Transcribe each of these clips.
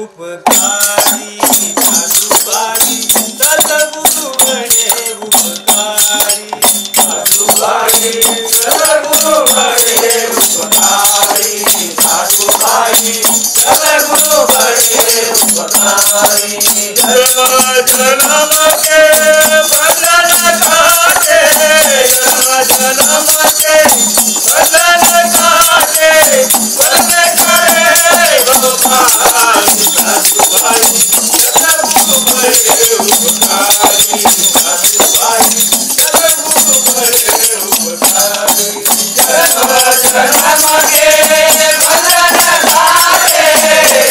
उपकारी साधुकारी सतगुरु बड़े उपकारी साधुकारी सतगुरु बड़े उपकारी साधुकारी सतगुरु बड़े उपकारी जन्म जन्म के बदन काटे जन्म के बदन काटे बन करे गोपाल साधुवाई सतगुरु बड़े उपकारी साधुवाई सतगुरु बड़े उपकारी जन्म जन्म के बदन काटे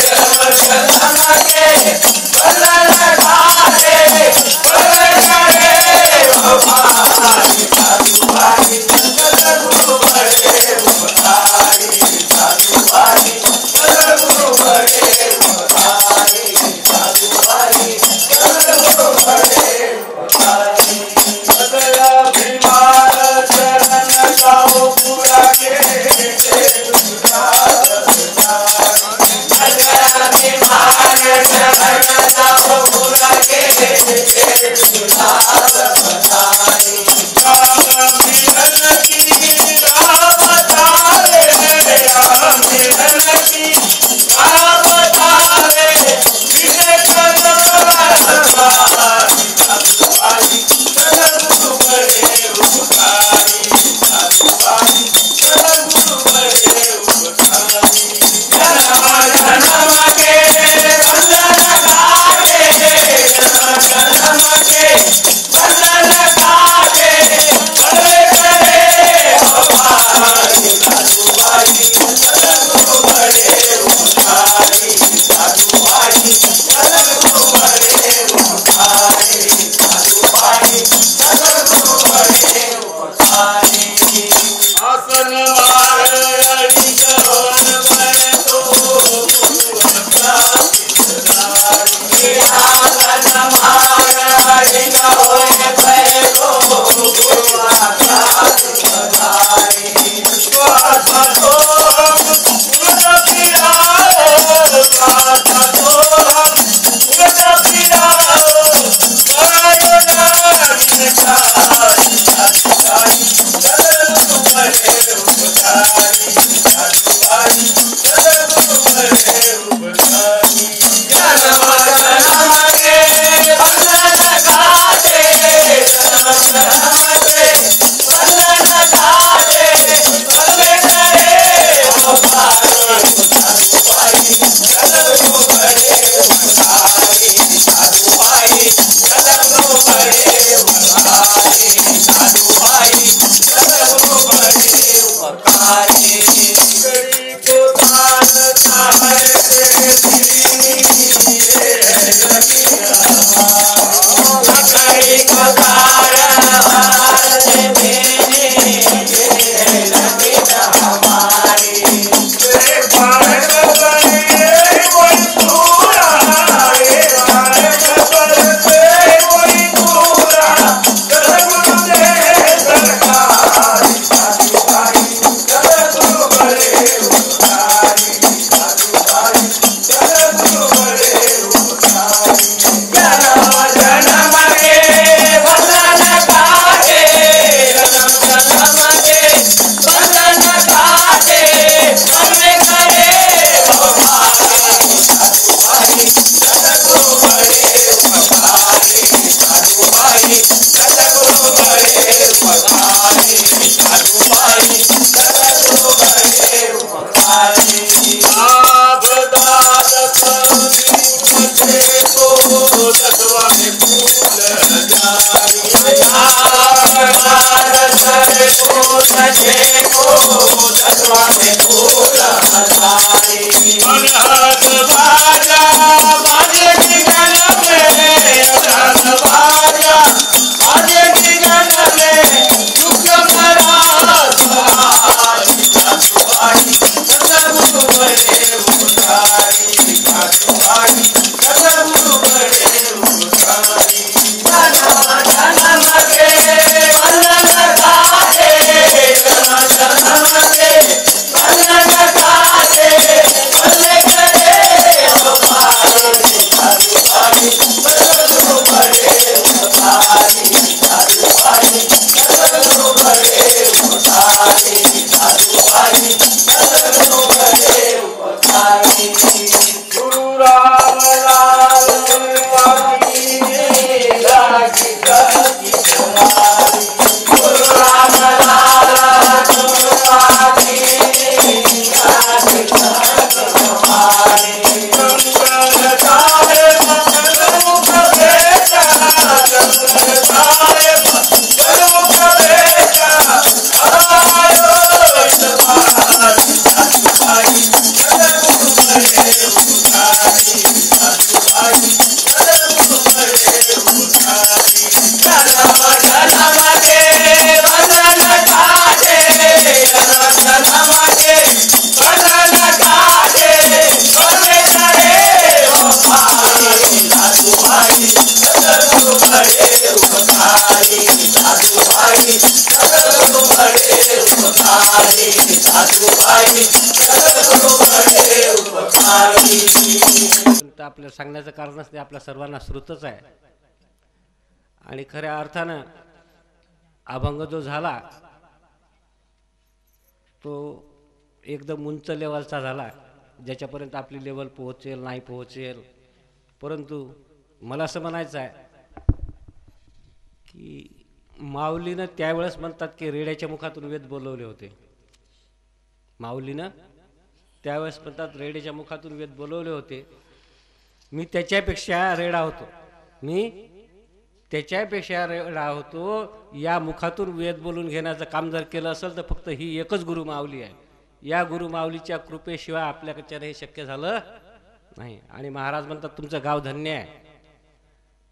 जन्म जन्म के बदन काटे बन करे गोपाल साधुवाई सतगुरु बड़े उपकारी साधुवाई सतगुरु बड़े उपकारी साधुवाई सतगुरु बड़े उपकारी बदला बीमार चरण गाओ पूरा के बदला बीमार चरण गाओ पूरा के राम लाल वाकी लागी करती तुम्हारी गुरु राम लाल वाकी लागी करती तुम्हारी गंगा तारे मंगलों का बेटा गंगा तारे मंगलों का बेटा आयो तुम्हारी भाई आपल्याला सांगण्याचं कारणच नाही, आपल्या सर्वांना श्रुतच आहे. आणि खऱ्या अर्थानं अभंग जो झाला तो एकदम उंच लेवलचा झाला, ज्याच्यापर्यंत आपली लेवल पोहोचेल नाही पोहोचेल. परंतु मला असं म्हणायचं आहे की माऊलीनं त्यावेळेस म्हणतात की रेड्याच्या मुखातून वेद बोलवले होते. माऊलीनं त्यावेळेस म्हणतात रेड्याच्या मुखातून वेद बोलवले होते. मी त्याच्यापेक्षा रेडा होतो, मी त्याच्यापेक्षा रेडा होतो. या मुखातून वेद बोलून घेण्याचं काम जर केलं असेल तर फक्त ही एकच गुरु माऊली आहे. या गुरु माऊलीच्या कृपेशिवाय आपल्याकडच्यानं हे शक्य झालं नाही. आणि महाराज म्हणतात तुमचं गाव धन्य आहे.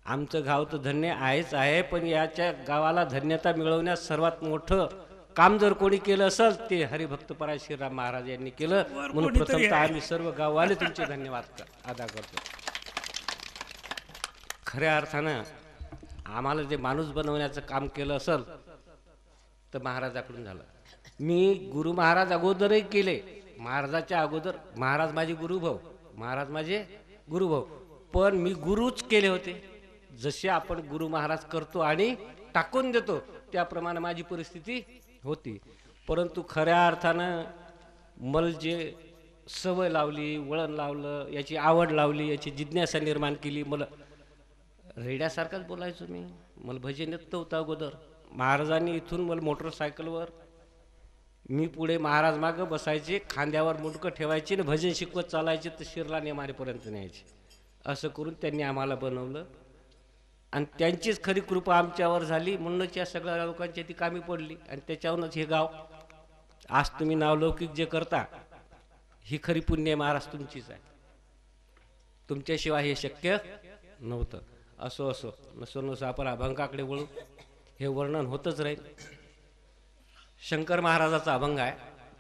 आमचं गाव तर धन्य आहेच आहे, पण याच्या गावाला धन्यता मिळवण्यास सर्वात मोठं काम जर कोणी केलं असेल ते हरिभक्तपरायण श्रीराम महाराज यांनी केलं. म्हणून प्रथमतः आम्ही सर्व गाववाले तुमचे धन्यवाद अदा करतो. खऱ्या अर्थानं आम्हाला जे माणूस बनवण्याचं काम केलं असेल तर महाराजाकडून झालं. मी गुरु महाराज अगोदरही केले, महाराजाच्या अगोदर. महाराज माझे गुरुभाऊ, महाराज माझे गुरुभाऊ, पण मी गुरुच केले होते. जसे आपण गुरु महाराज करतो आणि टाकून देतो त्याप्रमाणे माझी परिस्थिती होती. परंतु खऱ्या अर्थानं मला जे सवय लावली, वळण लावलं, याची आवड लावली, याची जिज्ञासा निर्माण केली. मला रेड्यासारखाच बोलायचो मी. मला भजन येत नव्हतं अगोदर. महाराजांनी इथून मला मोटरसायकलवर, मी पुढे महाराज मागं बसायचे, खांद्यावर मुंडकं ठेवायचे आणि भजन शिकवत चालायचे तर शिरला नेमारेपर्यंत न्यायचे. असं करून त्यांनी आम्हाला बनवलं आणि त्यांचीच खरी कृपा आमच्यावर झाली. म्हणूनच या सगळ्या लोकांची ती कामी पडली आणि त्याच्यावरूनच हे गाव आज तुम्ही नावलौकिक जे करता ही खरी पुण्य महाराज तुमचीच आहे. तुमच्याशिवाय हे शक्य नव्हतं. असो असो नसो नसो आपण अभंगाकडे वळू. हे वर्णन होतच राहील. शंकर महाराजाचा अभंग आहे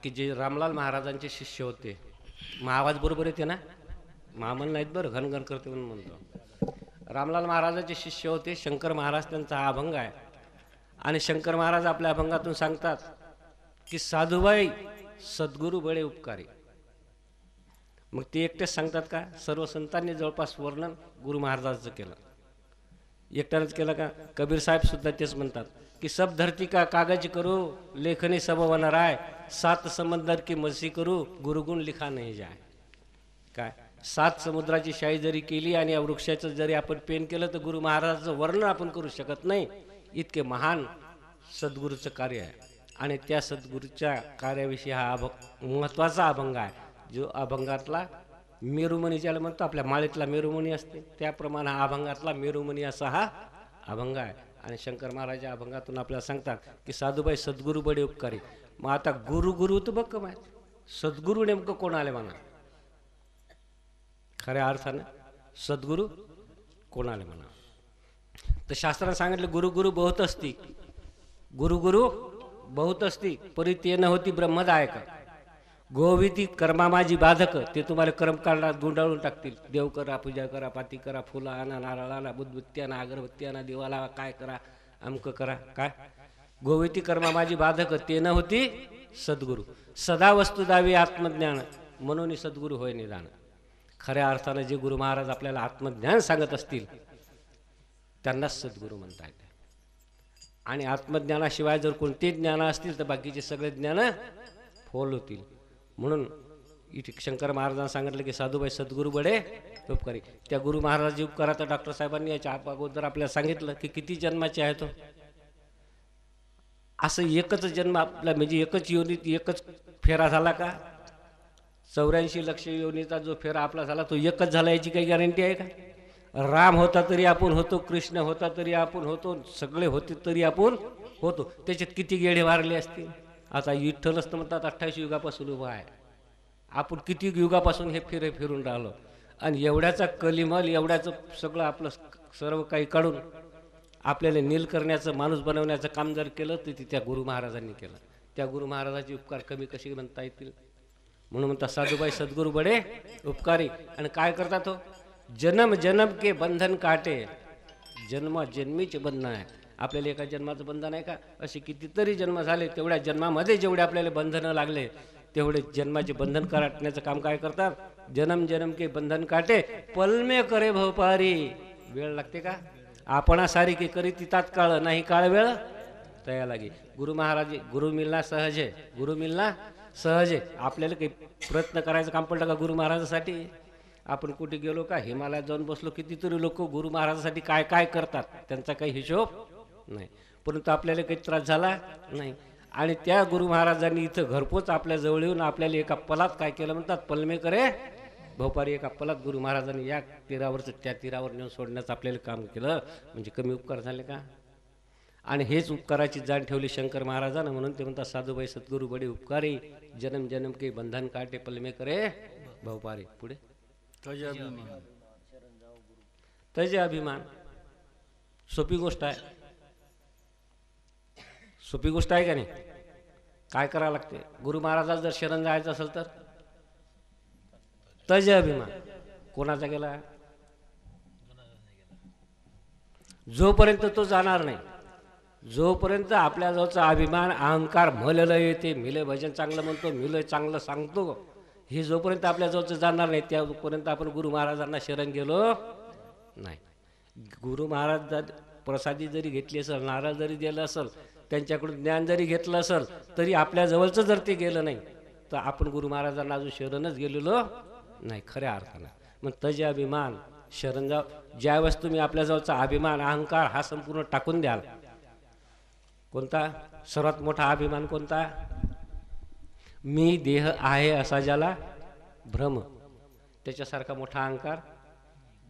की जे रामलाल महाराजांचे शिष्य होते. आवाज बरोबर येते ना? मामन नाहीत बरं, घनघन करते म्हणून म्हणतो. रामलाल महाराजांचे शिष्य होते शंकर महाराज, त्यांचा हा अभंग आहे. आणि शंकर महाराज आपल्या अभंगातून सांगतात की साधुबाई सद्गुरू बडे उपकारी. मग ते एकटेच सांगतात का? सर्व संतांनी जवळपास वर्णन गुरु महाराजांचं केलं. एकट्यानंच केलं का? कबीर साहेब सुद्धा तेच म्हणतात की सब धरती का कागज करू लेखनी सब वनर आहे, सात समंदर की मसी करू गुरुगुण लिखा नाही जाय. काय 7 समुद्राची शाही जरी केली आणि या वृक्षाचं जरी आपण पेन केलं तर गुरु महाराजाचं वर्णन आपण करू शकत नाही. इतके महान सद्गुरूचं कार्य आहे. आणि त्या सद्गुरूच्या कार्याविषयी हा महत्त्वाचा अभंग आहे. जो अभंगातला मेरुमणी ज्याला म्हणतो, आपल्या माळेतला मेरुमणी असते त्याप्रमाणे हा अभंगातला मेरुमणी असा हा अभंग आहे. आणि शंकर महाराजा अभंगातून आपल्याला सांगतात की साधुबाई सद्गुरू बडे उपकारी. मग आता गुरु गुरु तर बघ माहित, सद्गुरू नेमकं कोण आले म्हणा? खऱ्या अर्थानं सद्गुरू कोण आले म्हणा? तर शास्त्राने सांगितलं गुरु गुरु बहुत असती, गुरु गुरु बहुत असती परी ते न होती ब्रह्मदायक. गोविती कर्मा माझी बाधक, ते तुम्हाला कर्मकांडात गुंडाळून टाकतील. देव करा, पूजा करा, पाती करा, फुलं आणा, नारळ आणा, बुद्धबत्ती आणा, अगरबत्ती आणा, दिवाला काय करा, अमक करा. काय गोविती कर्मा माझी बाधक ते न होती सद्गुरू. सदा वस्तू दावी आत्मज्ञान म्हणून सद्गुरू होय निदान. खऱ्या अर्थानं जे गुरु महाराज आपल्याला आत्मज्ञान सांगत असतील त्यांनाच सद्गुरू म्हणता येते. आणि आत्मज्ञानाशिवाय जर कोणते ज्ञान असतील तर बाकीचे सगळे ज्ञान फोल होतील. म्हणून इथे शंकर महाराजांना सांगितलं की साधुबाई सद्गुरू बडे उपकारी. त्या गुरु महाराजांची उपकारात डॉक्टर साहेबांनी याच्या अगोदर आपल्याला सांगितलं की किती जन्माचे आहे तो. असं एकच जन्म आपला म्हणजे एकच योनीत एकच फेरा झाला का? 84 लक्ष योनीचा जो फेरा आपला झाला तो एकच झाला याची काही गॅरंटी आहे का? राम होता तरी आपण होतो, कृष्ण होता तरी आपण होतो, सगळे होते तरी आपण होतो. त्याच्यात किती गेढे वारले असतील. आता विठ्ठलच तर म्हणतात 28 युगापासून उभा आहे. आपण किती युगापासून हे फिरून राहिलो आणि एवढ्याचा कलिमल एवढ्याचं सगळं आपलं सर्व काही काढून आपल्याला नील करण्याचं माणूस बनवण्याचं काम जर केलं तर ते त्या गुरु महाराजांनी केलं. त्या गुरु महाराजाचे उपकार कमी कसे म्हणता येतील. म्हणून म्हणतात साधुबाई सद्गुरू बडे उपकारी. आणि काय करतात तो जन्म जन्म के बंधन काटे. जन्म जन्मीचे बंधन आहे. आपल्याला एका जन्माचं बंधन आहे का? असे कितीतरी जन्म झाले तेवढ्या जन्मामध्ये जेवढे आपल्याला बंधनं लागले तेवढे जन्माचे बंधन काटण्याचं काम काय करतात. जन्म जन्म के बंधन काटे पलमे करे भवपारी. वेळ लागते का? आपणा सारी की करी ती तात्काळ नाही काळ वेळ तया लागे. गुरु महाराज गुरु मिलना सहज आहे. गुरु मिलना सहज आहे. आपल्याला काही प्रयत्न करायचं काम पडलं का गुरु महाराजासाठी? आपण कुठे गेलो का हिमालयात जाऊन बसलो कितीतरी लोक गुरु महाराजासाठी काय काय करतात त्यांचा काही हिशोब नाही. परंतु आपल्याला काही त्रास झाला नाही. आणि त्या गुरु महाराजांनी इथं घरपोच आपल्या जवळ येऊन आपल्याला एका पलात काय केलं म्हणतात पलमे करे भोपारी. एका पलात गुरु महाराजांनी या तीरावरचं त्या तीरावर नेऊन सोडण्याचं आपल्याला काम केलं. म्हणजे कमी उपकार झाले का? आणि हेच उपकाराची जाण ठेवली शंकर महाराजांना. म्हणून ते म्हणतात साधुबाई सद्गुरू बडे उपकारी. जन्म जन्म के बंधन काटे पलमे करे भोपारी. पुढे तजे अभिमान. सोपी गोष्ट आहे. सोपी गोष्ट आहे का नाही? काय करावं लागते? गुरु महाराजाला जर शरण जायचं असेल तर तजे अभिमान. कोणाचा गेला? जोपर्यंत तो जाणार नाही, जोपर्यंत आपल्या जवळचा अभिमान अहंकार मलेलं येते, मिले भजन चांगलं म्हणतो, मिले चांगलं सांगतो, हे जोपर्यंत आपल्या जवळचं जाणार नाही त्यापर्यंत आपण गुरु महाराजांना शरण गेलो नाही. गुरु महाराज प्रसादी जरी घेतली असेल, नारळ जरी दिलं असेल, त्यांच्याकडून ज्ञान जरी घेतलं असेल, तरी आपल्या जवळचं जर ते गेलं नाही तर आपण गुरु महाराजांना अजून शरणच गेलेलो नाही खऱ्या अर्थानं. मग तजे अभिमान शरण जाव. ज्यावेळेस तुम्ही आपल्या जवळचा अभिमान अहंकार हा संपूर्ण टाकून द्याल. कोणता सर्वात मोठा अभिमान कोणता? मी देह आहे असा ज्याला भ्रम. त्याच्यासारखा मोठा अहंकार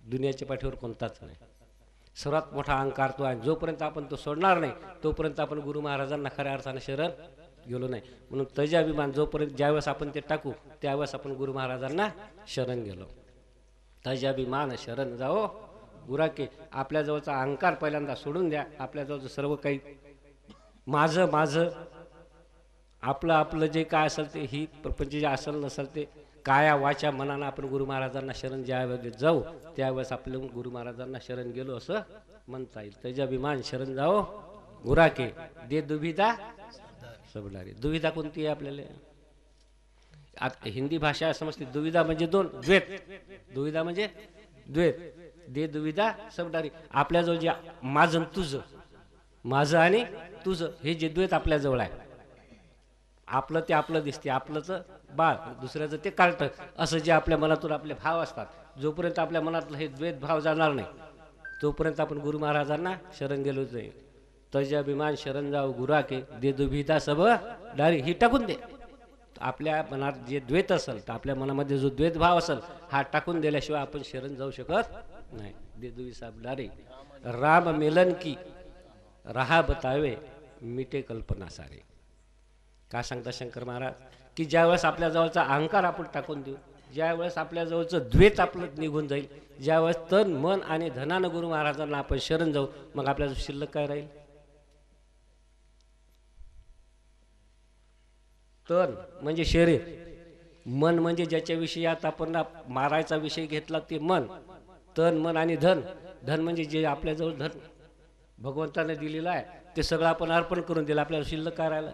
दुनियाच्या पाठीवर कोणताच नाही. सर्वात मोठा अहंकार तो आहे. जोपर्यंत आपण तो सोडणार नाही तोपर्यंत आपण गुरु महाराजांना खऱ्या अर्थाने शरण गेलो नाही. म्हणून तजे अभिमान जोपर्यंत ज्यावेळेस आपण ते टाकू त्यावेळेस आपण गुरु महाराजांना शरण गेलो. तजे अभिमान शरण जाओ गुराके. आपल्या जवळचा अहंकार पहिल्यांदा सोडून द्या. आपल्या जवळचं सर्व काही माझं माझं आपलं आपलं जे काय असेल ते ही प्रपंच जे असेल नसेल ते काया वाचा मनानं आपण गुरु महाराजांना शरण ज्यावेळेस जाऊ त्यावेळेस आपलं गुरु महाराजांना शरण गेलो असं म्हणता येईल. तजे अभिमान शरण जाओ गुराके. दे दुविधा सबडारे. दुविधा कोणती आहे आपल्याला? आता हिंदी भाषा समजते. दुविधा म्हणजे दोन, द्वैत. दुविधा म्हणजे द्वैत. दे दुविधा सबडारी. आपल्याजवळ जे माझं तुझं, माझं आणि तुझं हे जे द्वैत आपल्याजवळ आहे, आपलं ते आपलं दिसते, आपलंच बाळ, दुसऱ्याचं ते कार्ट, असं जे आपल्या मनातून आपले भाव असतात, जोपर्यंत आपल्या मनातलं हे द्वैत भाव जाणार नाही तोपर्यंत आपण गुरु महाराजांना शरण गेलो जाईल. तजे अभिमान शरण जाऊ गुराके. दे दुविधा सब डारी. ही टाकून दे. आपल्या मनात जे द्वैत असेल तर आपल्या मनामध्ये जो द्वैत भाव असेल हा टाकून दिल्याशिवाय आपण शरण जाऊ शकत नाही. दे दुविधा सब डारी. राम मिलन की राहा बतावे मिटे कल्पना सारे. काय सांगता शंकर महाराज की ज्यावेळेस आपल्या जवळचा अहंकार आपण टाकून देऊ, ज्यावेळेस आपल्या जवळचं द्वैत आपलं निघून जाईल, ज्यावेळेस तन मन आणि धनानं गुरु महाराजांना आपण शरण जाऊ, मग आपल्या शिल्लक काय राहील? तन म्हणजे शरीर, मन म्हणजे ज्याच्याविषयी आता आपण मारायचा विषय घेतला ते मन, तन मन आणि धन. धन म्हणजे जे आपल्याजवळ धन भगवंताने दिलेलं आहे ते सगळं आपण अर्पण करून दिलं, आपल्याला शिल्लक काय राहिलं?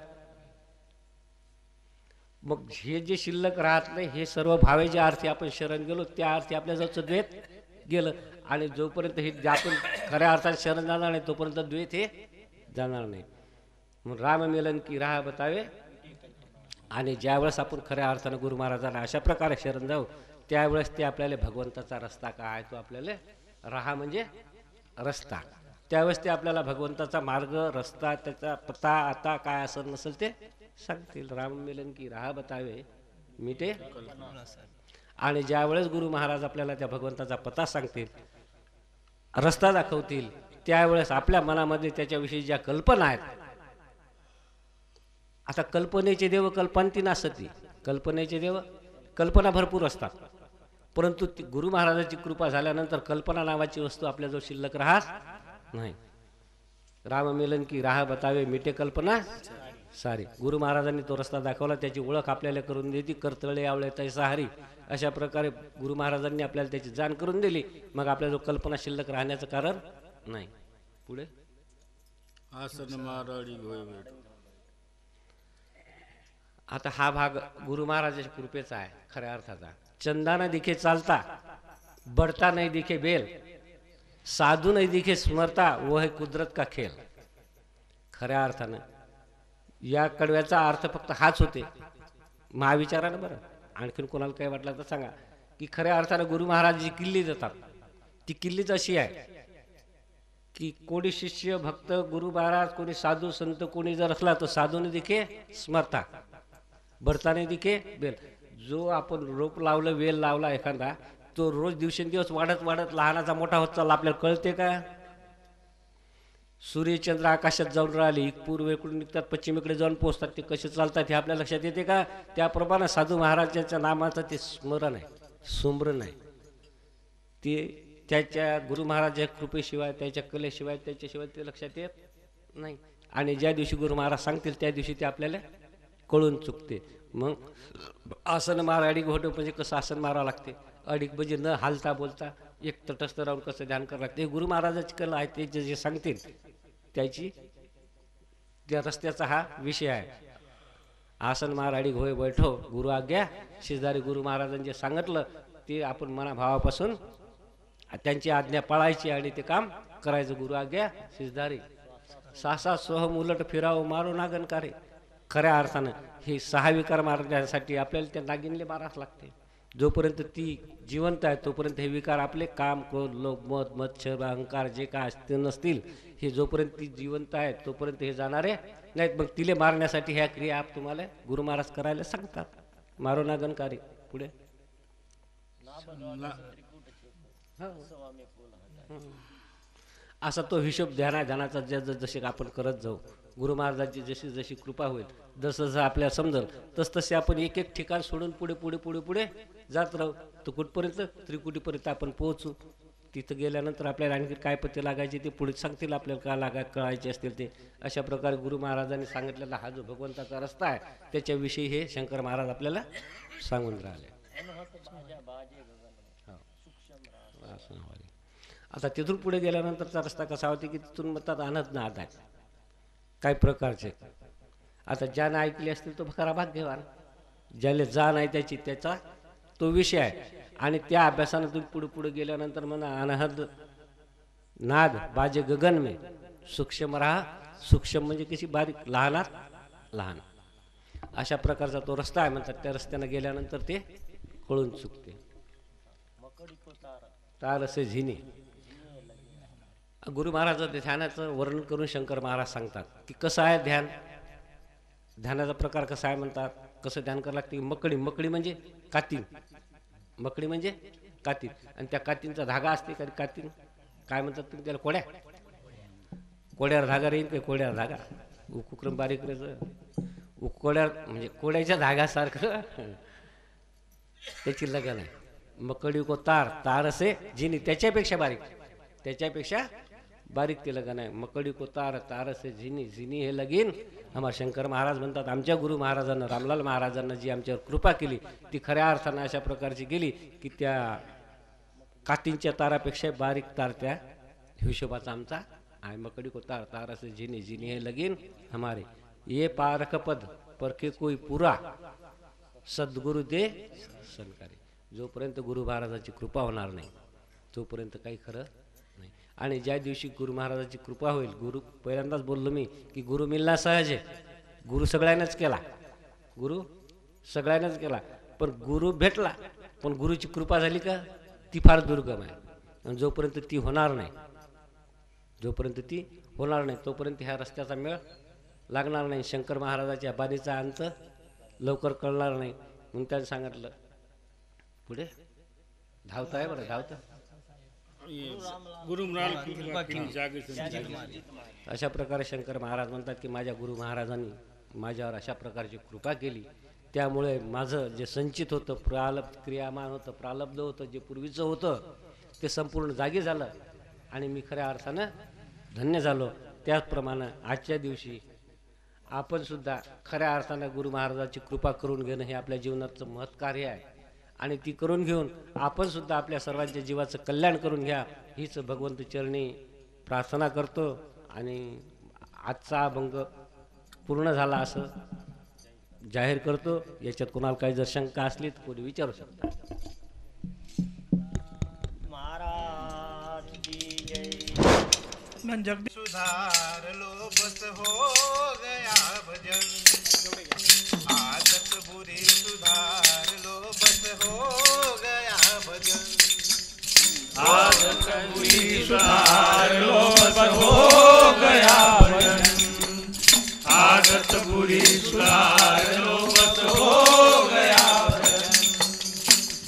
मग हे जे शिल्लक राहत नाही हे सर्व भावे ज्या अर्थी आपण शरण गेलो त्या अर्थी आपल्याजवळचं द्वैत गेलं. आणि जोपर्यंत हे आपण खऱ्या अर्थात शरण जाणार नाही तोपर्यंत द्वैत हे जाणार नाही. मग राम मिलन की राह बतावे. आणि ज्यावेळेस आपण खऱ्या अर्थानं गुरु महाराजांना अशा प्रकारे शरण जाऊ त्यावेळेस ते आपल्याला भगवंताचा रस्ता काय तो आपल्याला राहा म्हणजे रस्ता, त्यावेळेस ते आपल्याला भगवंताचा मार्ग रस्ता त्याचा पता आता काय असेल नसेल ते सांगतील. राम मिलन की राह बतावे मिटे. आणि ज्यावेळेस गुरु महाराज आपल्याला त्या भगवंताचा पता सांगतील रस्ता दाखवतील त्यावेळेस आपल्या मनामध्ये त्याच्याविषयी ज्या कल्पना आहेत, आता कल्पनेचे देव कल्पंती नसती, कल्पनेचे देव कल्पना भरपूर असतात, परंतु गुरु महाराजांची कृपा झाल्यानंतर कल्पना नावाची वस्तू आपल्याजवळ शिल्लक राहत नाही. राम मिलन की राह बतावे मिटे कल्पना सारी. गुरु महाराजांनी तो रस्ता दाखवला, त्याची ओळख आपल्याला करून दिली. करतळे आवळे तैसा हरी अशा प्रकारे गुरु महाराजांनी आपल्याला त्याची जाण करून दिली. मग आपल्याजवळ कल्पना शिल्लक राहण्याचं कारण नाही. पुढे आसन माराडी होय भेट. आता हा भाग गुरु महाराजाच्या कृपेचा आहे खऱ्या अर्थाचा. चंदा न दिखे चालता, बढता नहीं दिखे बेल, साधू नहीं दिखे स्मरता, वो है कुदरत का खेल. खऱ्या अर्थानं या कडव्याचा अर्थ फक्त हाच होते. महाविचारा ना बरं, आणखीन कोणाला काही वाटलं तर सांगा की खऱ्या अर्थानं गुरु महाराज जी किल्ली देतात ती किल्लीच अशी आहे की कोणी शिष्य भक्त गुरु महाराज कोणी साधू संत कोणी जर असला तर साधूने दिखे स्मरता, बढताने दिखे बेल. जो आपण रोप लावलं वेल लावला एखादा तो रोज दिवसेंदिवस वाढत वाढत लहानाचा मोठा होत चालला, आपल्याला कळते का? सूर्यचंद्र आकाशात जाऊन राहिले, पूर्वेकडून निघतात पश्चिमेकडे जाऊन पोहोचतात, ते कसे चालतात हे आपल्या लक्षात येते का? त्याप्रमाणे साधू महाराजांच्या नामाचं ते स्मरण आहे, सुमरण आहे. ते त्याच्या गुरु महाराजाच्या कृपेशिवाय त्याच्या कलेशिवाय त्याच्याशिवाय ते लक्षात येत नाही. आणि ज्या दिवशी गुरु महाराज सांगतील त्या दिवशी ते आपल्याला कळून चुकते. मग आसन मारा अडीक होतं म्हणजे कसं आसन मारावं लागते, अडीक म्हणजे न हालता बोलता एक तटस्थ राहून कसं ध्यान करावं लागते. गुरु महाराजाची कला आहे, ते जे सांगतील त्याची त्या रस्त्याचा हा विषय आहे. आसन मार अडीक होय बैठो गुरु आज्ञा शेजारी. गुरु महाराजांनी जे सांगितलं ते आपण मनाभावापासून त्यांची आज्ञा पाळायची आणि ते काम करायचं. गुरु आज्ञा शेजारी. सासा सोहम उलट फिरावं मारो नागनकारे. खऱ्या अर्थानं हे सहा विकार मारण्यासाठी आपल्याला त्या नागिनले मारावं लागते. जोपर्यंत ती जिवंत आहे तोपर्यंत हे विकार आपले काम क्रोध लोभ मद मत्सर अहंकार जे काय असते नसतील हे जोपर्यंत ती जिवंत आहे तोपर्यंत हे जाणारे नाहीत. मग तिले मारण्यासाठी ह्या क्रिया आप तुम्हाला गुरु महाराज करायला सांगतात. मारो नागनकारी. पुढे असा तो हिशोब ध्यानाचा जसे आपण करत जाऊ गुरु महाराजांची जशी जशी कृपा होईल जसं जसं आपल्याला समजेल तसतसे आपण एक एक ठिकाण सोडून पुढे पुढे पुढे पुढे जात राहू. तर कुठपर्यंत त्रिकुटीपर्यंत आपण पोहोचू. तिथं गेल्यानंतर आपल्याला आणखी काय पत्ते लागायचे ते पुढे सांगतील आपल्याला काय कळायचे असतील ते. अशा प्रकारे गुरु महाराजांनी सांगितलेला हा जो भगवंताचा रस्ता आहे त्याच्याविषयी हे शंकर महाराज आपल्याला सांगून राहिले. आता तिथून पुढे गेल्यानंतरचा रस्ता कसा होता की तिथून म्हणतात अनंत नाद आहे काही प्रकारचे. आता ज्यानं ऐकले असतील तो खरा भाग्यवान, ज्याला जाण आहे त्याचा तो विषय आहे. आणि त्या अभ्यासानं तुम्ही पुढे पुढे गेल्यानंतर म्हणा अनहद नाद बाजे गगन में सूक्ष्म राहा. सूक्ष्म म्हणजे कशी बारीक लहानात लहान अशा प्रकारचा तो रस्ता आहे म्हणतात. त्या रस्त्यानं गेल्यानंतर ते कळून चुकते. तार असे झिने. गुरु महाराजांचं ध्यानाचं वर्णन करून शंकर महाराज सांगतात की कसं आहे ध्यान. ध्यानाचा प्रकार कसा आहे म्हणतात. कसं ध्यान करावं लागते. मकडी. मकडी म्हणजे कातीन. मकडी म्हणजे कातीन. आणि त्या कातींचा धागा असते का कातीन काय म्हणतात तुम्ही त्याला कोड्या. कोड्यावर धागा राहील काही कोड्यावर धागा उकुक्रम बारीक करायचं कोड्यावर म्हणजे कोड्याच्या धागासारखं त्याची लगन आहे. मकडी को तार. तार असे जिनी त्याच्यापेक्षा बारीक ते लगन आहे. मकडी को तार. तार असे झिनी. झिनी हे लगीन आम्हाला शंकर महाराज म्हणतात. आमच्या गुरु महाराजांना रामलाल महाराजांना जी आमच्यावर कृपा केली ती खऱ्या अर्थानं अशा प्रकारची गेली की त्या कातींच्या तारापेक्षा बारीक तार त्या हिशोबाचा आमचा आहे. मकडी को तार. तार असे झिनी. झिनी हे लगीन हमारे. ये पारख पद परखे कोई पुरा सद्गुरु दे सनकारी. जोपर्यंत गुरु महाराजाची कृपा होणार नाही तोपर्यंत काही खरं नाही. आणि ज्या दिवशी गुरु महाराजाची कृपा होईल. गुरु पहिल्यांदाच बोललो मी की गुरु मिलना सहज आहे. गुरु सगळ्यांनाच केला. गुरु सगळ्यांनाच केला, पण गुरु भेटला, पण गुरुची कृपा झाली का ती फार दुर्गम आहे. आणि जोपर्यंत ती होणार नाही, जोपर्यंत ती होणार नाही तोपर्यंत ह्या रस्त्याचा मेळ लागणार नाही. शंकर महाराजाच्या बाणीचा अंत लवकर कळणार नाही. म्हणून त्याने सांगितलं पुढे धावता आहे बरं धावतं. गुरु महाराज कृपा केली, जागे संधी. अशा प्रकारे शंकर महाराज म्हणतात की माझ्या गुरु महाराजांनी माझ्यावर अशा प्रकारची कृपा केली, त्यामुळे माझं जे संचित होतं, प्रालब्ध क्रियामान होतं, प्रालब्ध होतं, जे पूर्वीचं होतं ते संपूर्ण जागी झालं आणि मी खऱ्या अर्थानं धन्य झालो. त्याचप्रमाणे आजच्या दिवशी आपण सुद्धा खऱ्या अर्थानं गुरु महाराजाची कृपा करून घेणं हे आपल्या जीवनाचं महत्कार्य आहे. आणि ती करून घेऊन आपण सुद्धा आपल्या सर्वांच्या जीवाचं कल्याण करून घ्या हीच भगवंत चरणी प्रार्थना करतो. आणि आजचा अभंग पूर्ण झाला असं जाहीर करतो. याच्यात कोणाला काही जर शंका असली तर कोणी विचारू शकता. महाराज की जय. सुधार लो बस हो गया भजन, आदत बुरी सुधार लो बस हो गया भजन, आदत बुरी सुधार लो बस हो गया भजन, आदत बुरी सुधार लो बस हो गया भजन,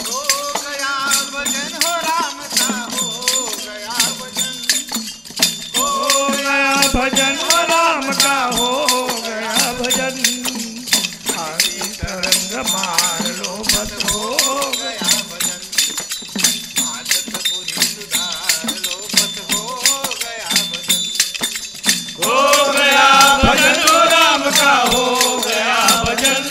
हो गया भजन हो राम का हो गया भजन, हो गया भजन हो राम का हो गया भजन, हरि तरंग मार लो बस हो गया भजन, आदत बुरी सुधार लो बस हो गया भजन, हो गया भजन हो राम का हो गया भजन,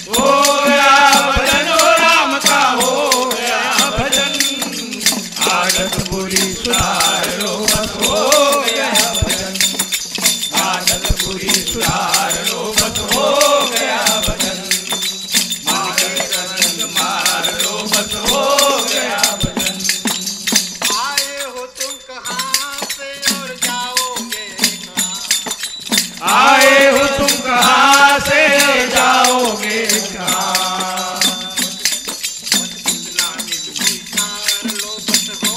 हो गया भजन हो राम का हो गया भजन, आदत बुरी सुधार लो बस हो गया भजन, आदत बुरी सुधार लो बस हो गया भजन, मार रंग मार लो बस हो गया भजन, आए हो तुम कहाँ से और जाओगे कहाँ, आए हो तुम कहाँ से जाओगे कहाँ, विचार लो बस हो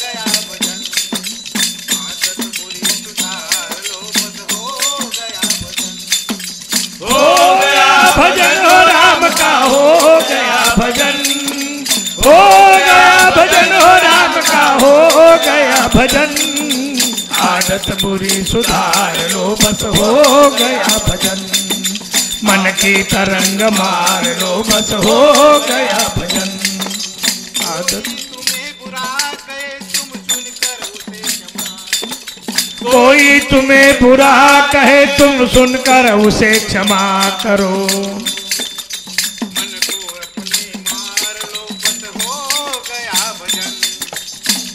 गया भजन, आदत बुरी सुधार लो बस हो गया भजन, हो गया भजन हो राम का हो गया भजन, हो गया भजन हो राम का हो गया भजन, आदत बुरी सुधार लो बस हो गया भजन, मन की तरंग मार लो बस हो गया भजन, आदत तुम्हें बुरा कहे तुम सुनकर उसे क्षमा, कोई तुम्हें बुरा कहे तुम सुनकर उसे क्षमा करो, मन को अपने मार लो बस हो गया भजन,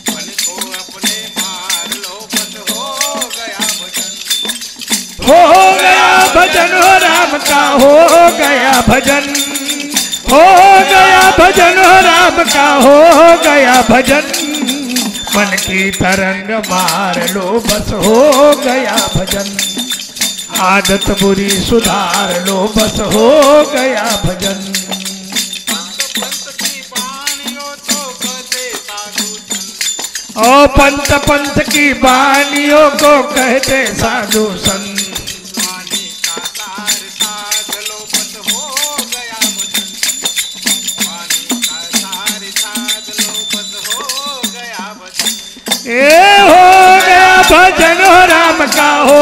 मन को अपने मार लो बस हो गया भजन, हो गया भजन हो राम का हो गया भजन, हो गया भजन हो राम का हो गया भजन, मन की तरंग मार लो बस हो गया भजन, आदत बुरी सुधार लो बस हो गया भजन, पंत की बाणियों तो कहते साधु संत, ओ पंत पंत की बानियों को कहते साधु संत, वाणी का सार साध लो बस हो गया भजन, वाणी का सार साध लो बस हो गया भजन, ए हो गया भजन हो राम का हो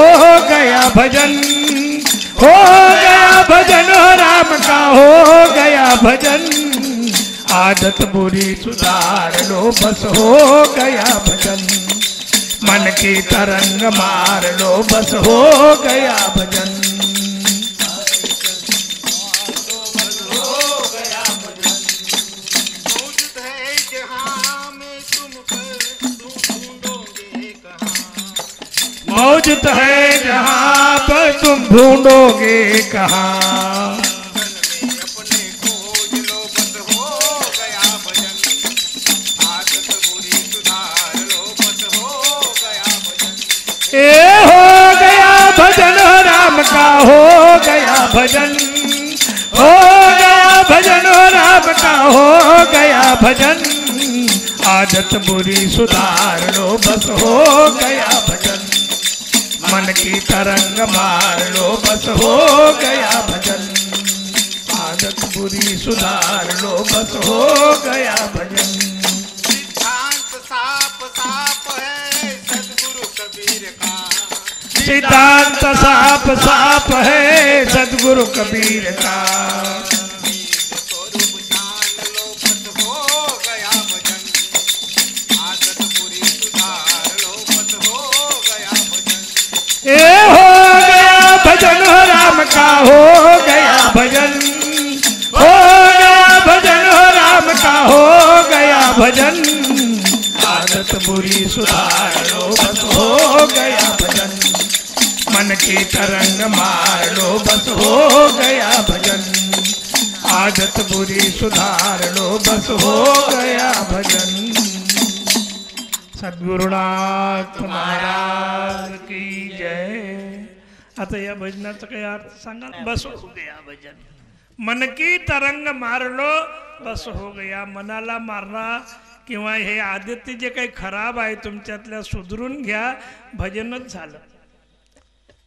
गया भजन, हो गया भजन हो राम का हो गया भजन, आदत बुरी सुधार लो बस हो गया भजन, मन की तरंग मार लो बस हो गया भजन, मौजूद है जहाँ में तुम ढूंढोगे कहाँ, मौजूद है जहाँ पर तुम ढूंढोगे कहाँ, में अपने खोज लो बस हो गया भजन, आदत बुरी सुधार लो बस हो गया भजन, ए हो गया भजन हो राम का हो गया भजन, हो भजन हो राम का हो गया भजन आदत बुरी सुधार लो बस हो गया भजन मन की तरंग मार लो बस हो गया भजन आदत बुरी सुधार लो बस हो गया भजन सिद्धांत साफ साफ है सदगुरु कबीर का सिद्धांत साफ साफ है सदगुरु कबीर का स्वरूप जान लो बस हो गया भजन आदत बुरी सुधार लो बस हो गया भजन ए हो गया भजन हो राम का हो गया भजन हो गया भजन हो राम का हो गया भजन आदत बुरी सुधार लो बस हो गया भजन मन की तरंग मार लो बस हो गया भजन आदत बुरी सुधार लो बस हो गया भजन सद्गुरुनाथ महाराज की जय. आता या भजनाचा काही अर्थ सांगा. बस हो गया भजन मन की तरंग मारलो बस हो गया. मनाला मारला किंवा हे आदित्य जे काही खराब आहे तुमच्यातल्या सुधरून घ्या भजनच झालं.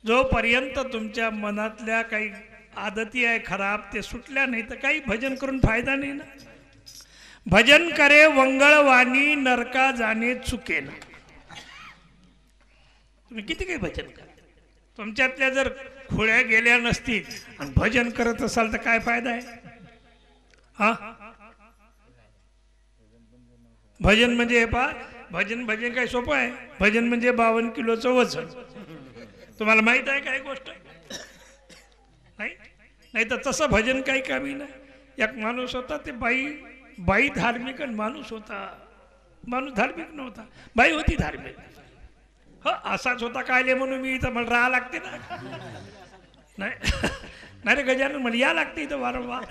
जोपर्यंत तुमच्या मनातल्या काही आदती आहे खराब ते सुटल्या नाही तर काही भजन करून फायदा नाही ना. भजन करे वंगळवाणी नरका जाणे चुके ना. तुम्ही किती काही भजन करा तुमच्यातल्या जर खोळ्या गेल्या नसतील आणि भजन करत असाल तर काय फायदा आहे. हा भजन म्हणजे हे पहा भजन भजन काय सोपं आहे. भजन म्हणजे 52 किलोचं वजन. तुम्हाला माहित आहे काय गोष्ट नाही नाही तर तसं भजन काही कमी नाही. एक माणूस होता ते बाई धार्मिक आणि माणूस होता. माणूस धार्मिक नव्हता बाई होती धार्मिक. हो असाच होता कायले म्हणून मी इथं मला राहा लागते ना. नाही रे गजानन मला या लागते इथं वारंवार.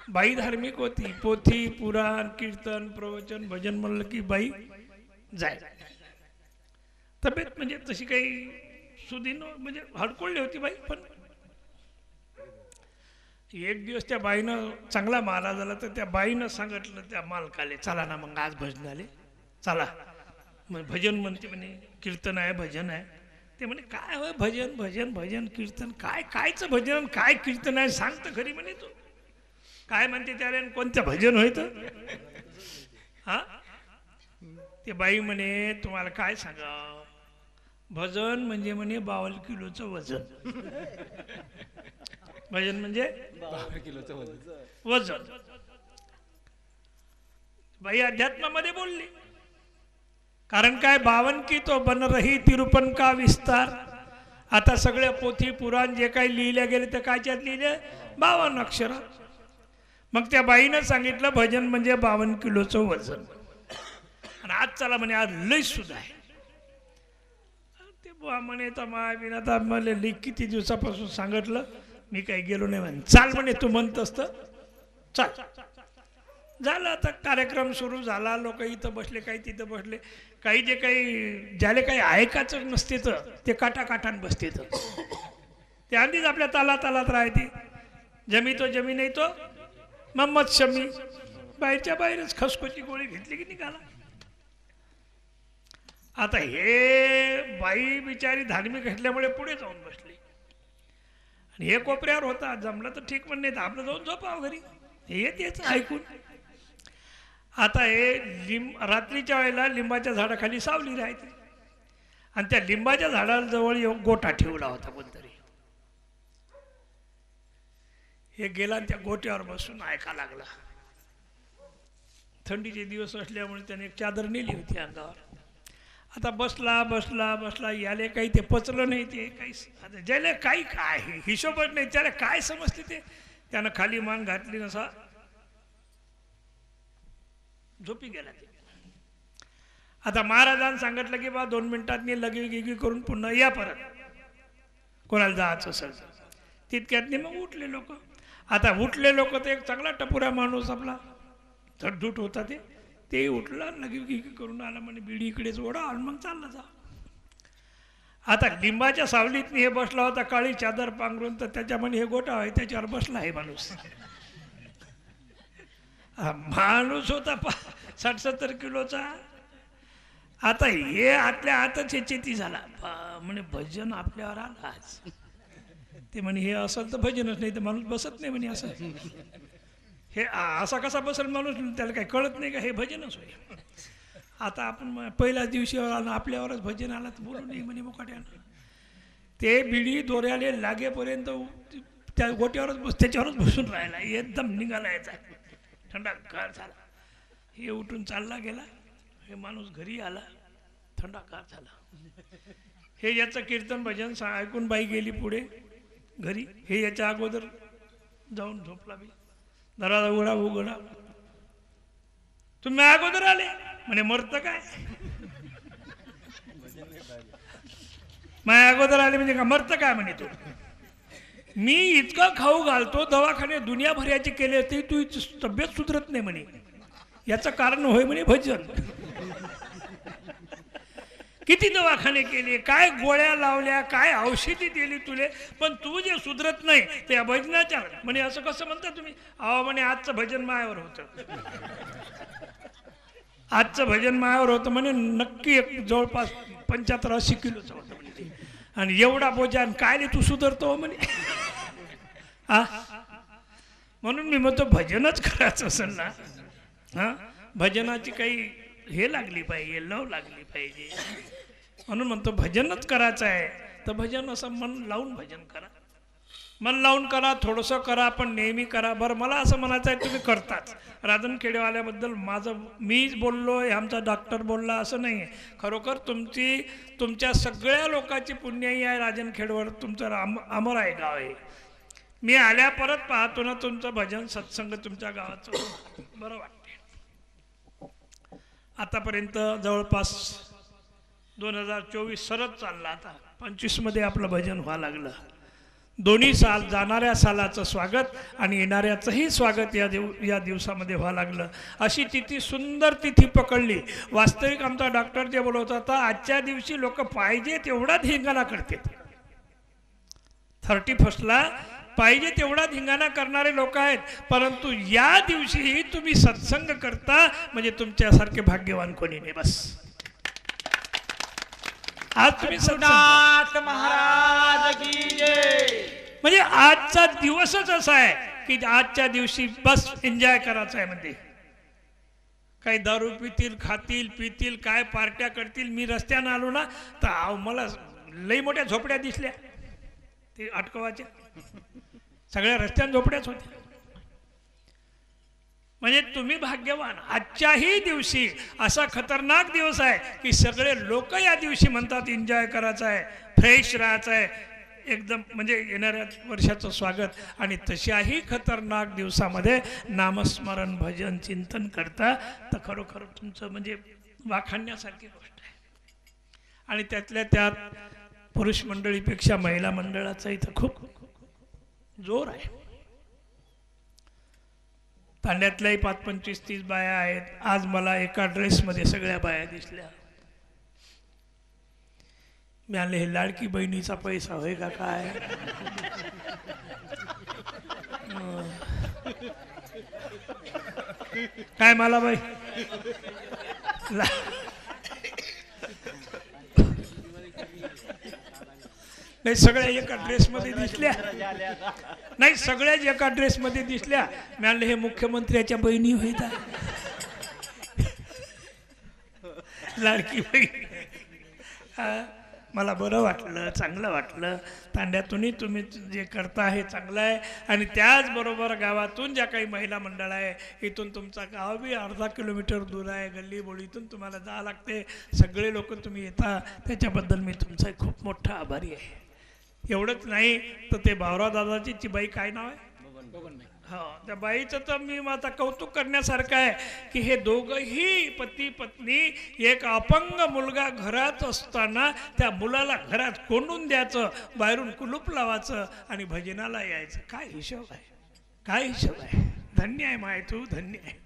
बाई धार्मिक होती. पोथी पुराण कीर्तन प्रवचन भजन म्हणलं की बाई जाय. तब्येत म्हणजे तशी काही सुदीन म्हणजे हडकोळली होती बाई. पण एक दिवस त्या बाईनं चांगला माला झाला तर त्या बाईनं सांगितलं त्या मालकाले चला ना मग आज भजनाले चला. मग भजन म्हणते म्हणे कीर्तन आहे भजन आहे. ते म्हणे काय होय भजन भजन भजन कीर्तन काय कायचं भजन काय कीर्तन आहे सांगतं खरी म्हणे तू काय म्हणते त्याला कोणतं भजन होतं. हा ते बाई म्हणे तुम्हाला काय सांगा भजन म्हणजे म्हणे 52 किलोचं वजन. भजन म्हणजे 52 किलोचं वजन. बाई अध्यात्मामध्ये बोलली कारण काय 52 की तो बन रही तिरुपन का विस्तार. आता सगळ्या पोथी पुराण जे काही लिहिल्या गेले ते कायच्यात लिहिले 52 अक्षरात. मग त्या बाईनं सांगितलं भजन म्हणजे 52 किलोचं वजन. आणि आज चला म्हणे आज लय सुद्धा आहे. ते बुवा म्हणे तर मायबिना मला किती दिवसापासून सांगितलं मी काही गेलो नाही म्हणे. चाल म्हणे तू म्हणतस तर चाल. झालं आता कार्यक्रम सुरू झाला. लोक इथं बसले काही तिथं बसले. काही जे काही ज्याला काही ऐकायचं नसते तर ते काठाकाठान बसते तर ते आधीच आपल्या तालात राहते. जमी तो जमी नाही तो मम्मद शमी. बाहेरच्या बाहेरच खसखोची गोळी घेतली की निघाला. आता हे बाई बिचारी धार्मिक असल्यामुळे पुढे जाऊन बसली आणि हे कोपऱ्यावर होता. जमलं तर ठीक पण नाही तर आपलं जाऊन झोपावं घरी. हे येतेच ऐकून. आता हे रात्रीच्या वेळेला लिंबाच्या झाडाखाली सावली राहायची आणि त्या लिंबाच्या झाडाजवळ एक गोटा ठेवला होता कोणतरी. हे गेला आणि त्या गोट्यावर बसून ऐका लागला. थंडीचे दिवस असल्यामुळे त्याने एक चादर नेली होती अंगावर. आता बसला बसला बसला. याले काही ते पचलं नाही. ते काही आता ज्याला काही काय हिशोबच नाही त्याला काय समजते ते. त्यानं खाली मान घातली नसा झोपी गेला ते. आता महाराजांनी सांगितलं की बा 2 मिनिटात मी लगी गिगी करून पुन्हा या परत कोणाला जायचं असेल. तितक्यात मग उठले लोक. आता उठले लोक तर एक चांगला टपुरा माणूस आपला झटझूट होता ते उठला लगी गिगी करून आला म्हणे बीडी इकडेच ओढा आणि मग चालला जा. आता लिंबाच्या सावलीत हे बसला होता काळी चादर पांघरून, तर त्याच्यामध्ये हे गोटा आहे त्याच्यावर बसला आहे माणूस. माणूस होता 60-70 किलोचा. आता हे आतल्या आतच हे चेती झाला, म्हणे भजन आपल्यावर आलं आज. ते म्हणे हे असं तर भजनच नाही तर माणूस बसत नाही म्हणे. असं हे असा कसा बसल माणूस, त्याला काही कळत नाही का हे भजनच होय. आता आपण पहिल्याच दिवशी आला आपल्यावरच भजन आला तर बोलू नाही म्हणे मुकाट्यानं. ते बिडी दोऱ्याले लागेपर्यंत त्या गोट्यावरच त्याच्यावरच बसून राहिला, एकदम निघाला याचा थंडागार झाला. हे उठून चालला गेला, हे माणूस घरी आला थंडागार झाला. हे याचं कीर्तन भजन ऐकून बाई गेली पुढे घरी. हे याच्या अगोदर जाऊन झोपला. बी दरवाजा उघडा तुम्ही अगोदर आले म्हणे मरत काय, माझ्या अगोदर आले म्हणजे का मरत काय म्हणे तू. मी इतकं खाऊ घालतो दवाखाने दुनियाभराचे केले ते तू तब्येत सुधरत नाही म्हणे. याचं कारण होय म्हणे भजन. किती दवाखाने केले, काय गोळ्या लावल्या, काय औषधी दिली तुले, पण तू जे सुधरत नाही ते या भजनाच्या म्हणे. असं कसं म्हणता तुम्ही. अहो म्हणे आजचं भजन मायावर होतं, आजचं भजन मायावर होतं म्हणे. नक्की एक जवळपास 75-80 किलोचं होतं म्हणे. आणि एवढा बोजान काय रे तू सुधरतो म्हणे. हा म्हणून मी म्हणतो भजनच करायचं असेल ना, हा भजनाची काही हे लागली पाहिजे, लव लागली पाहिजे. म्हणून म्हणतो भजनच करायचं आहे तर भजन असं मन लावून भजन करा, मन लावून करा, थोडंसं करा पण नेहमी करा. बरं मला असं म्हणायचं आहे तुम्ही करताच. राजनखेडेवाल्याबद्दल माझं मीच बोललो आहे, आमचा डॉक्टर बोलला असं नाही आहे. खरोखर तुमच्या सगळ्या लोकांची पुण्याई आहे राजनखेडवर. तुमचं अमर आहे गाव आहे. मी आल्या परत पाहतो ना तुमचं भजन सत्संग तुमच्या गावाचं बरं वाटते. आतापर्यंत जवळपास 2024 सरच चालला, आता 25 मध्ये आपलं भजन व्हायला लागलं. दोन्ही साल, जाणाऱ्या सालाचं स्वागत आणि येणाऱ्याचंही स्वागत या दिवसामध्ये व्हायला लागलं. अशी तिथी सुंदर तिथी पकडली. वास्तविक आमचा डॉक्टर जे बोलवत होता आजच्या दिवशी लोक पाहिजे तेवढा धिंगाणा करतात. 31ला पाहिजे तेवढा धिंगाणा करणारे लोक आहेत, परंतु या दिवशीही तुम्ही सत्संग करता म्हणजे तुमच्यासारखे भाग्यवान कोणी नाही. बस आज तुम्ही सत्संग महाराज की जय. म्हणजे आजचा दिवसच असा आहे की आजच्या दिवशी बस एन्जॉय करायचं आहे. म्हणजे काही दारू पितील, खातील, पितील, काय पार्ट्या करतील. मी रस्त्यानं आलो ना तर मला लई मोठ्या झोपड्या दिसल्या, ते अटकवाच्या सगळ्या रस्त्यानं झोपड्याच होत्या. म्हणजे तुम्ही भाग्यवान. आजच्याही दिवशी असा खतरनाक दिवस आहे की सगळे लोक या दिवशी म्हणतात एन्जॉय करायचं आहे, फ्रेश राहायचं आहे एकदम, म्हणजे येणाऱ्या वर्षाचं स्वागत. आणि तशाही खतरनाक दिवसामध्ये नामस्मरण भजन चिंतन करता तर खरोखर तुमचं म्हणजे वाखाणण्यासारखी गोष्ट आहे. आणि त्यातल्या त्यात पुरुष मंडळीपेक्षा महिला मंडळाचा इथं खूप जोर आहे. तांड्यातल्याही 25-30 बाया आहेत. आज मला एका ड्रेसमध्ये सगळ्या बाया दिसल्या. मी आले हे लाडकी बहिणीचा पैसा होय का काय. काय मला बाई नाही सगळ्या एका ड्रेसमध्ये दिसल्या, नाही सगळ्याच एका ड्रेसमध्ये दिसल्या. मी आणले हे मुख्यमंत्र्याच्या बहिणी होईता लाडकी बहीण. मला बरं वाटलं, चांगलं वाटलं. तांड्यातूनही तुम्ही जे करता हे चांगलं आहे. आणि त्याचबरोबर गावातून ज्या काही महिला मंडळ आहे, इथून तुमचा गाव बी अर्धा किलोमीटर दूर आहे, गल्ली बोळीतून तुम्हाला जावं लागते. सगळे लोक तुम्ही येता, त्याच्याबद्दल मी तुमचा खूप मोठा आभारी आहे. एवढंच नाही तर ते भाऊराव दादाची ची बाई काय नाव आहे, हो त्या बाईचं तर मी आता कौतुक करण्यासारखं आहे की हे दोघंही पती पत्नी, एक अपंग मुलगा घरात असताना त्या मुलाला घरात कोंडून द्यायचं, बाहेरून कुलूप लावायचं आणि भजनाला यायचं. काय हिशोब आहे, काय हिशोब आहे. धन्य आहे माय तू, धन्य आहे.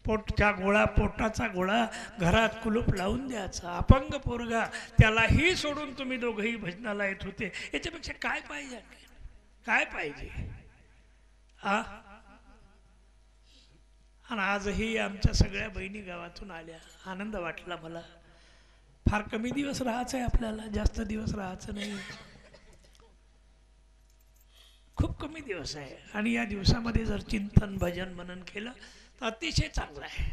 पोटाचा गोळा घरात कुलूप लावून द्यायचा. अपंग पोरगा त्यालाही सोडून तुम्ही दोघंही भजनाला येत होते. याच्यापेक्षा काय पाहिजे? काय पाहिजे? आणि आजही आमच्या सगळ्या बहिणी गावातून आल्या. आनंद वाटला मला. फार कमी दिवस राहायचं आहे आपल्याला, जास्त दिवस राहायचं नाही, खूप कमी दिवस आहे. आणि या दिवसामध्ये जर चिंतन भजन मनन केलं तर अतिशय चांगलं आहे.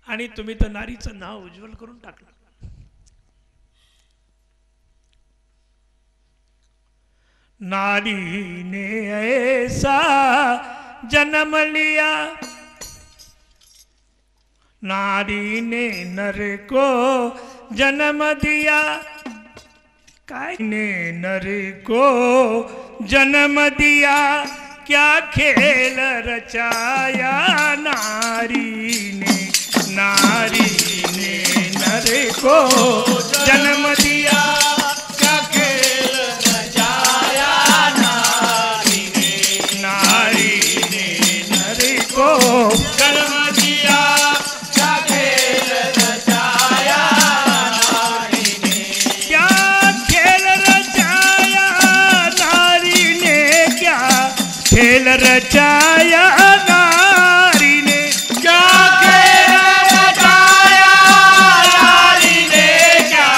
आणि तुम्ही तर नारीचं नाव उज्ज्वल करून टाकलं. नारी ने ऐसा जन्म लिया, नारी ने नर को जन्म दिया. काय ने नर को जन्म दिया, क्या खेल रचाया नारी ने. नारी ने नर को जन्म दिया, क्या खेल रचाया नारी ने. नारी ने नर को जन्म दिया, क्या खेल रचाया नारी ने. क्या खेल रचाया नारी ने, क्या खेल रचाया नारी ने. क्या खेल रचाया नारी ने. क्या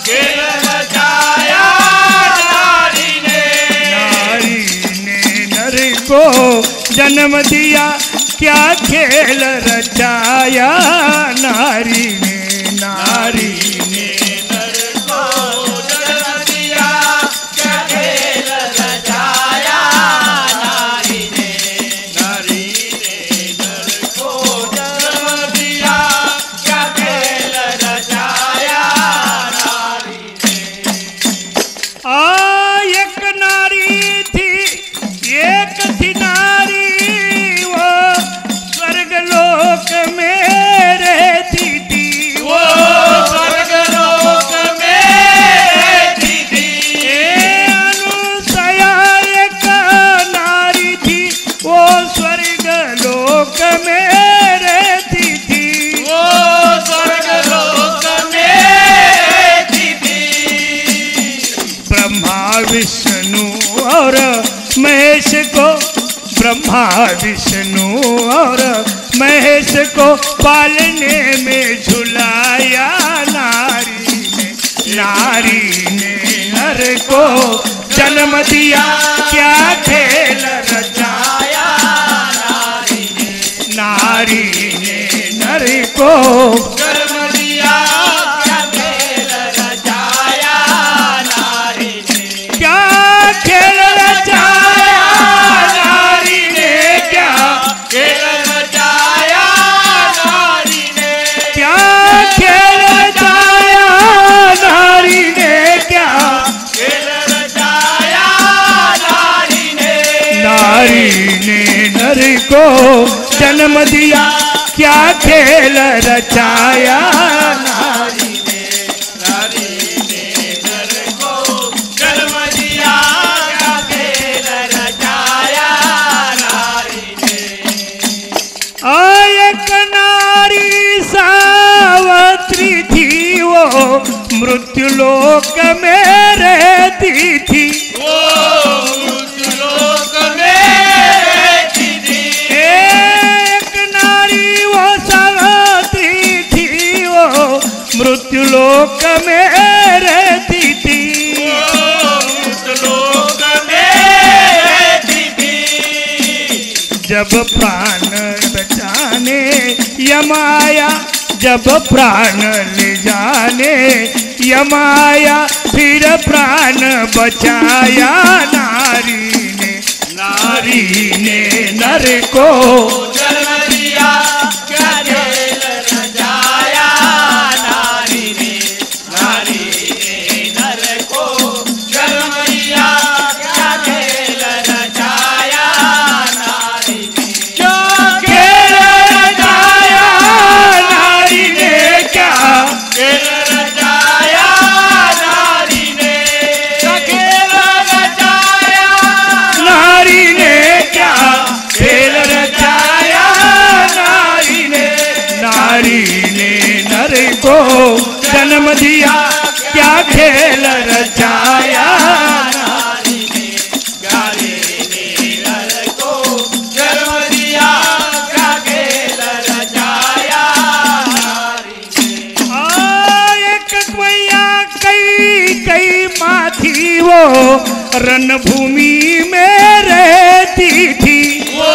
खेल रचाया नारी ने. नारी ने नर को जन्म दिया, क्या खेल रचाया नारी ने. नारी ने नर को जन्म दिया, क्या खेल रचाया नारी ने. नारी ने नर को जन्म दिया, क्या खेल रचाया नारी ने. एक नारी थी, एक थी नारी, वो स्वर्गलोक में रहती थी. वो स्वर्गलोक में रहती थी. अनुसया एक नारी थी, वो स्वर्गलोक में रहती थी. वो स्वर्गलोक में रहती थी. ब्रह्मा विष्णु और महेश को, ब्रह्मा विष्णु और महेश को पालने में झुलाया नारी ने. नारी ने नर को जन्म दिया, क्या खेल रचाया नारी ने. नारी ने नर को. जन्म दिया, क्या खेल रचाया नारी ने. क्या खेल रचाया नारी ने, क्या खेल रचाया नारी ने. क्या खेल रचाया नारी ने. क्या खेल रचाया नारी ने. नारी ने नर को जन्म दिया, क्या खेल रचाया नारी. नारी ने नर को जन्म दिया, क्या खेल रचाया नारी ने. एक नारी सावत्री थी, वो मृत्युलोक में रहती थी. वो मृत्युलोक में रहती थी. एक नारी वो सावत्री थी, वो मृत्युलोक में रहती थी. मृत्युलोक में रहती थी. जब प्राण बचाने यमाया, जब प्राण ले जाने यमाया, फिर प्राण बचाया नारी ने. नारी ने नर को जन्म दिया, क्या खेल रचाया नारी ने. नारी ने नर को जन्म दिया, क्या खेल रचाया नारी ने. क्या खेल रचाया नारी ने. क्या खेल रचाया नारी ने. क्या खेल रचाया नारी ने. क्या खेल रचाया जन्म दिया क्या खेल रचाया नारी ने प्यारे ने नर को जन्म दिया क्या खेल रचाया नारी ने। एक मैया कई माथी वो रणभूमि में रहती थी। वो